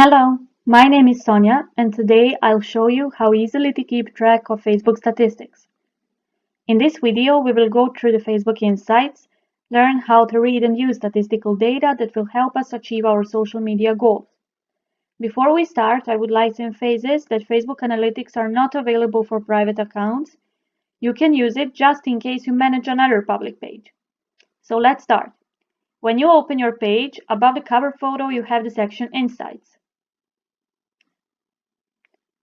Hello, my name is Sonja, and today I'll show you how easily to keep track of Facebook statistics. In this video, we will go through the Facebook Insights, learn how to read and use statistical data that will help us achieve our social media goals. Before we start, I would like to emphasize that Facebook Analytics are not available for private accounts. You can use it just in case you manage another public page. So let's start. When you open your page, above the cover photo you have the section Insights.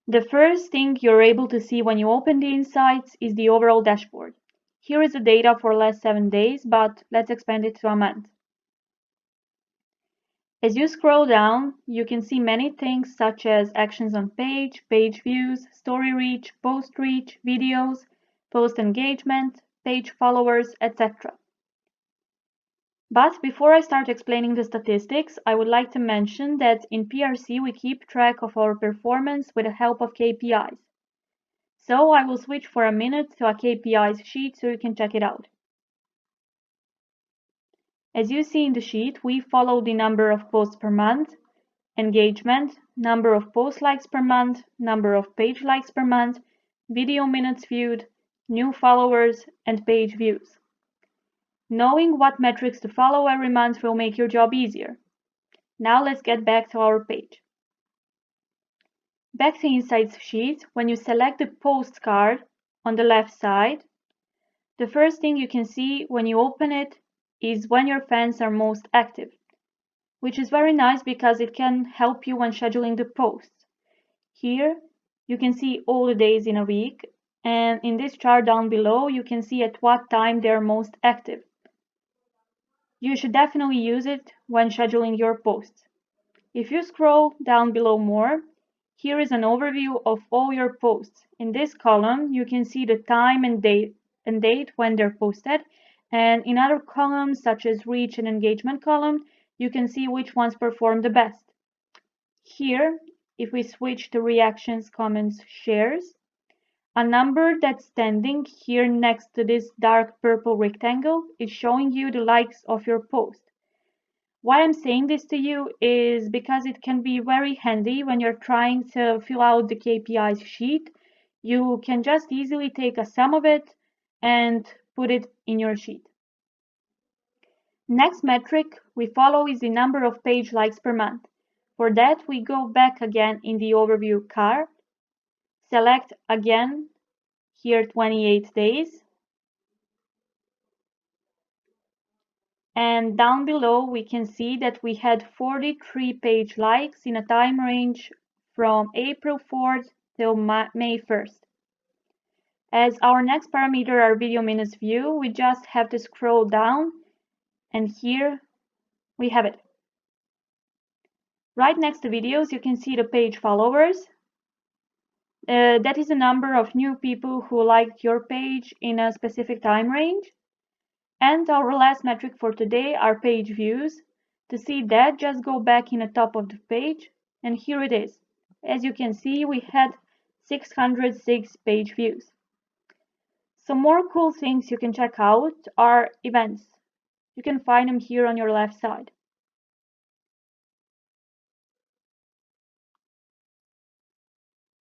The first thing you're able to see when you open the Insights is the overall dashboard. Here is the data for last 7 days, but let's expand it to a month. As you scroll down, you can see many things such as actions on page, page views, story reach, post reach, videos, post engagement, page followers, etc. But before I start explaining the statistics, I would like to mention that in PRC we keep track of our performance with the help of KPIs. So I will switch for a minute to a KPIs sheet so you can check it out. As you see in the sheet, we follow the number of posts per month, engagement, number of post likes per month, number of page likes per month, video minutes viewed, new followers, and page views. Knowing what metrics to follow every month will make your job easier. Now let's get back to our page. Back to Insights sheet, when you select the Posts card on the left side, the first thing you can see when you open it is when your fans are most active, which is very nice because it can help you when scheduling the posts. Here, you can see all the days in a week, and in this chart down below, you can see at what time they are most active. You should definitely use it when scheduling your posts. If you scroll down below more, here is an overview of all your posts. In this column, you can see the time and date when they're posted, and in other columns such as reach and engagement column, you can see which ones perform the best. Here, if we switch to reactions, comments, shares, a number that's standing here next to this dark purple rectangle is showing you the likes of your post. Why I'm saying this to you is because it can be very handy when you're trying to fill out the KPIs sheet. You can just easily take a sum of it and put it in your sheet. Next metric we follow is the number of page likes per month. For that, we go back again in the overview card, select again here 28 days, and down below we can see that we had 43 page likes in a time range from April 4th till May 1st. As our next parameter are video minutes view, we just have to scroll down, and here we have it. Right next to videos, you can see the page followers. That is the number of new people who liked your page in a specific time range. And our last metric for today are page views. To see that, just go back in the top of the page, and here it is. As you can see, we had 606 page views. Some more cool things you can check out are events. You can find them here on your left side.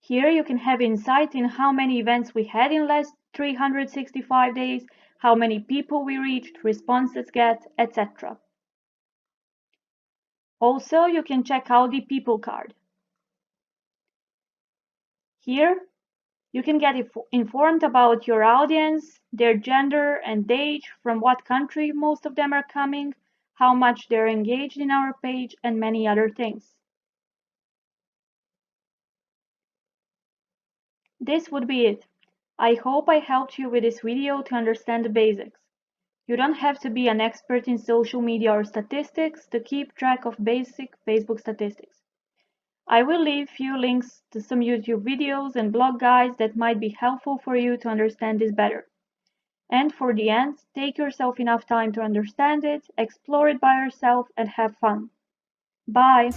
Here you can have insight in how many events we had in last 365 days, how many people we reached, responses get, etc. Also, you can check out the people card. Here, you can get informed about your audience, their gender and age, from what country most of them are coming, how much they're engaged in our page, and many other things. This would be it. I hope I helped you with this video to understand the basics. You don't have to be an expert in social media or statistics to keep track of basic Facebook statistics. I will leave few links to some YouTube videos and blog guides that might be helpful for you to understand this better. And for the end, take yourself enough time to understand it, explore it by yourself, and have fun. Bye!